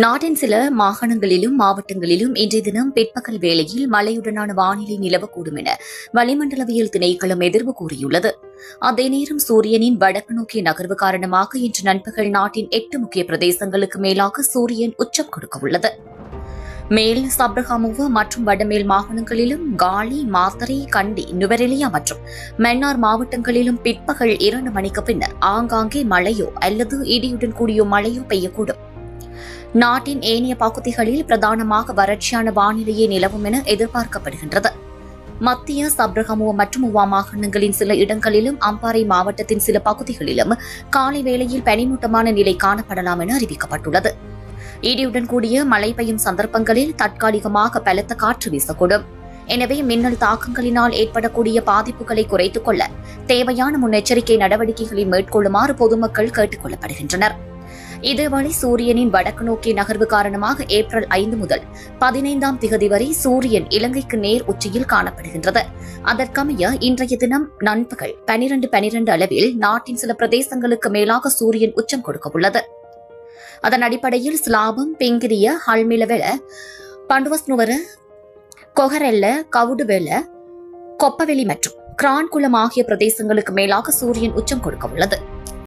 நாட்டின் சில மாகாணங்களிலும் மாவட்டங்களிலும் இன்றைய தினம் பிற்பகல் வேளையில் மழையுடனான வானிலை நிலவக்கூடும் என வளிமண்டலவியல் திணைக்களம் எதிர்வு கூறியுள்ளது. அதே நேரம் சூரியனின் வடக்கு நோக்கிய நகர்வு காரணமாக இன்று நண்பகல் நாட்டின் 8 முக்கிய பிரதேசங்களுக்கு மேலாக சூரியன் உச்சம் கொடுக்கவுள்ளது. மேல் சப்ரகமுவ மற்றும் வடமேல் மாகாணங்களிலும் காலி, மாத்தறை, கண்டி, நுவரெலியா மற்றும் மன்னார் மாவட்டங்களிலும் பிற்பகல் 2 மணிக்கு பின்னர் ஆங்காங்கே மழையோ அல்லது இடியுடன் கூடிய மழையோ பெய்யக்கூடும். நாட்டின் ஏனைய பகுதிகளில் பிரதானமாக வறட்சியான வானிலையே நிலவும் என எதிர்பார்க்கப்படுகின்றது. மத்திய சப்ரகமுவ மற்றும் உவா மாகாணங்களின் சில இடங்களிலும் அம்பாறை மாவட்டத்தின் சில பகுதிகளிலும் காலை வேளையில் பனிமூட்டமான நிலை காணப்படலாம் என அறிவிக்கப்பட்டுள்ளது. இடியுடன் கூடிய மழை பெய்யும் சந்தர்ப்பங்களில் தற்காலிகமாக பலத்த காற்று வீசக்கூடும். எனவே மின்னல் தாக்கங்களினால் ஏற்படக்கூடிய பாதிப்புகளை குறைத்துக் கொள்ள தேவையான முன்னெச்சரிக்கை நடவடிக்கைகளை மேற்கொள்ளுமாறு பொதுமக்கள் கேட்டுக் கொள்ளப்படுகின்றனர். இதேவேளை சூரியனின் வடக்கு நோக்கிய நகர்வு காரணமாக ஏப்ரல் 5 முதல் 15ஆம் திகதி வரை சூரியன் இலங்கைக்கு நேர் உச்சியில் காணப்படுகின்றது. அதற்கமைய இன்றைய தினம் நண்பகல் 12:12 அளவில் நாட்டின் சில பிரதேசங்களுக்கு மேலாக சூரியன் உச்சம் கொடுக்கவுள்ளது. அதன் அடிப்படையில் ஸ்லாபம், பிங்கிரிய, ஹல்மிலவெல, பண்டுவஸ்னுவர, கொகரெல்ல, கவுடுவெல, கொப்பவெளி மற்றும் கிரான்குளம் ஆகிய பிரதேசங்களுக்கு மேலாக சூரியன் உச்சம் கொடுக்கவுள்ளது.